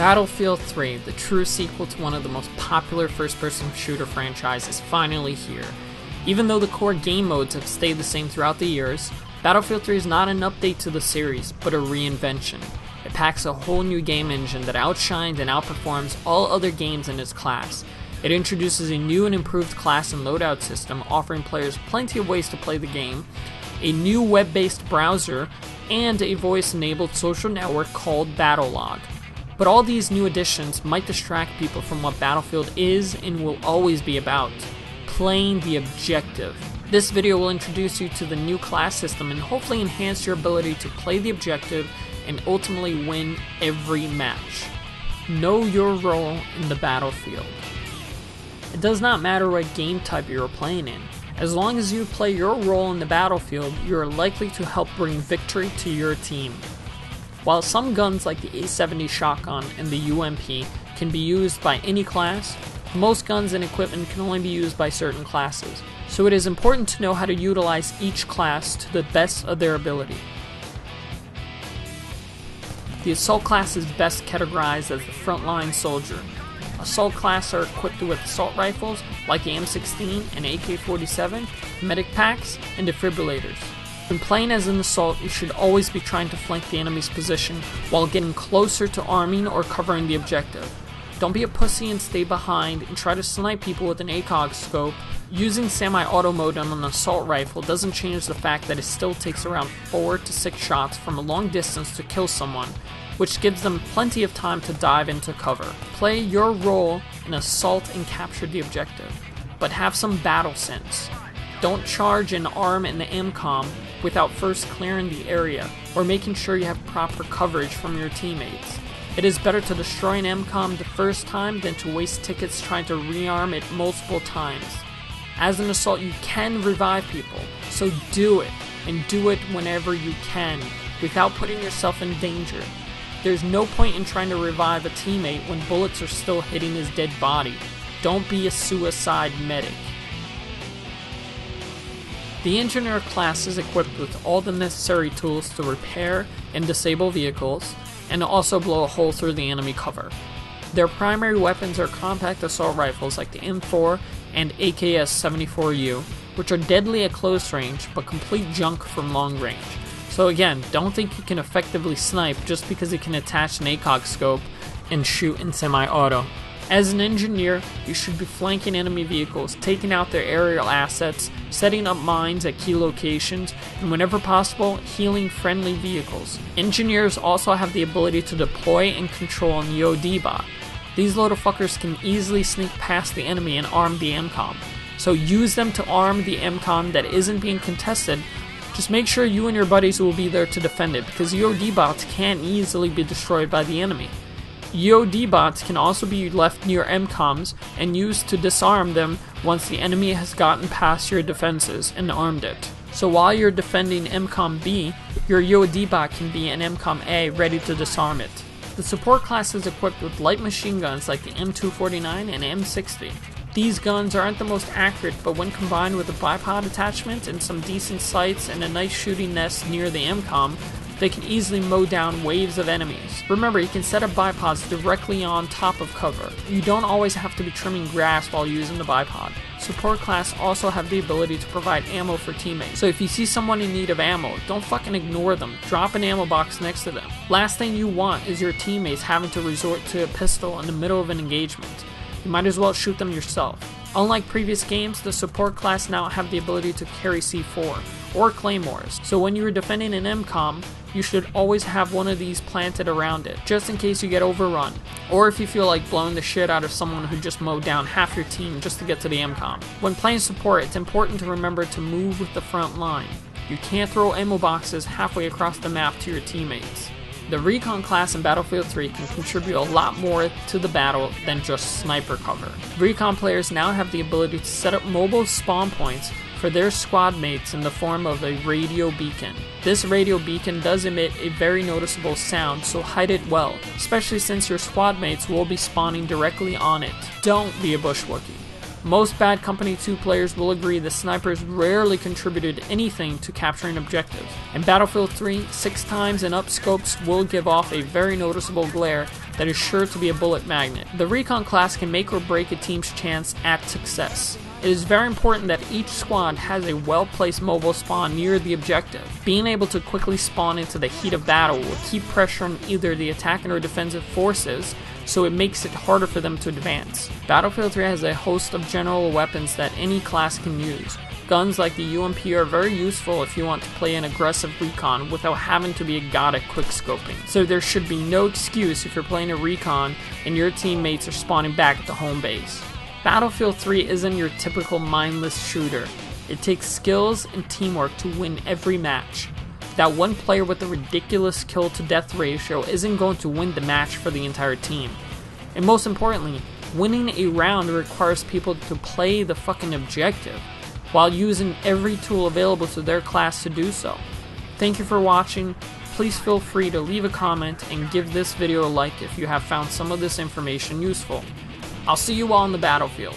Battlefield 3, the true sequel to one of the most popular first-person shooter franchises, is finally here. Even though the core game modes have stayed the same throughout the years, Battlefield 3 is not an update to the series, but a reinvention. It packs a whole new game engine that outshines and outperforms all other games in its class. It introduces a new and improved class and loadout system, offering players plenty of ways to play the game, a new web-based browser, and a voice-enabled social network called Battlelog. But all these new additions might distract people from what Battlefield is and will always be about: playing the objective. This video will introduce you to the new class system and hopefully enhance your ability to play the objective and ultimately win every match. Know your role in the battlefield. It does not matter what game type you are playing in. As long as you play your role in the battlefield, you are likely to help bring victory to your team. While some guns like the A70 shotgun and the UMP can be used by any class, most guns and equipment can only be used by certain classes, so it is important to know how to utilize each class to the best of their ability. The Assault class is best categorized as the frontline soldier. Assault class are equipped with assault rifles like the M16 and AK-47, medic packs, and defibrillators. When playing as an assault, you should always be trying to flank the enemy's position while getting closer to arming or covering the objective. Don't be a pussy and stay behind and try to snipe people with an ACOG scope. Using semi-auto mode on an assault rifle doesn't change the fact that it still takes around 4 to 6 shots from a long distance to kill someone, which gives them plenty of time to dive into cover. Play your role and assault and capture the objective, but have some battle sense. Don't charge an arm in the MCOM without first clearing the area or making sure you have proper coverage from your teammates. It is better to destroy an MCOM the first time than to waste tickets trying to rearm it multiple times. As an assault, you can revive people, so do it, and do it whenever you can, without putting yourself in danger. There's no point in trying to revive a teammate when bullets are still hitting his dead body. Don't be a suicide medic. The Engineer class is equipped with all the necessary tools to repair and disable vehicles, and also blow a hole through the enemy cover. Their primary weapons are compact assault rifles like the M4 and AKS-74U, which are deadly at close range but complete junk from long range. So again, don't think you can effectively snipe just because you can attach an ACOG scope and shoot in semi-auto. As an engineer, you should be flanking enemy vehicles, taking out their aerial assets, setting up mines at key locations, and whenever possible, healing friendly vehicles. Engineers also have the ability to deploy and control an EOD bot. These little fuckers can easily sneak past the enemy and arm the MCOM. So use them to arm the MCOM that isn't being contested. Just make sure you and your buddies will be there to defend it, because EOD bots can't easily be destroyed by the enemy. EOD bots can also be left near MCOMs and used to disarm them once the enemy has gotten past your defenses and armed it. So while you're defending MCOM B, your EOD bot can be an MCOM A ready to disarm it. The support class is equipped with light machine guns like the M249 and M60. These guns aren't the most accurate, but when combined with a bipod attachment and some decent sights and a nice shooting nest near the MCOM, they can easily mow down waves of enemies. Remember, you can set up bipods directly on top of cover. You don't always have to be trimming grass while using the bipod. Support class also have the ability to provide ammo for teammates. So if you see someone in need of ammo, don't fucking ignore them. Drop an ammo box next to them. Last thing you want is your teammates having to resort to a pistol in the middle of an engagement. You might as well shoot them yourself. Unlike previous games, the support class now have the ability to carry C4 or claymores. So when you're defending an MCOM, you should always have one of these planted around it, just in case you get overrun, or if you feel like blowing the shit out of someone who just mowed down half your team just to get to the MCOM. When playing support, it's important to remember to move with the front line. You can't throw ammo boxes halfway across the map to your teammates. The Recon class in Battlefield 3 can contribute a lot more to the battle than just sniper cover. Recon players now have the ability to set up mobile spawn points for their squad mates in the form of a radio beacon. This radio beacon does emit a very noticeable sound, so hide it well, especially since your squad mates will be spawning directly on it. Don't be a bushwookie. Most Bad Company 2 players will agree that snipers rarely contributed anything to capturing objectives. In Battlefield 3, 6 times and up scopes will give off a very noticeable glare that is sure to be a bullet magnet. The Recon class can make or break a team's chance at success. It is very important that each squad has a well-placed mobile spawn near the objective. Being able to quickly spawn into the heat of battle will keep pressure on either the attacking or defensive forces, so it makes it harder for them to advance. Battlefield 3 has a host of general weapons that any class can use. Guns like the UMP are very useful if you want to play an aggressive recon without having to be a god at quickscoping. So there should be no excuse if you're playing a recon and your teammates are spawning back at the home base. Battlefield 3 isn't your typical mindless shooter. It takes skills and teamwork to win every match. That one player with a ridiculous kill to death ratio isn't going to win the match for the entire team. And most importantly, winning a round requires people to play the fucking objective, while using every tool available to their class to do so. Thank you for watching. Please feel free to leave a comment and give this video a like if you have found some of this information useful. I'll see you all on the battlefield.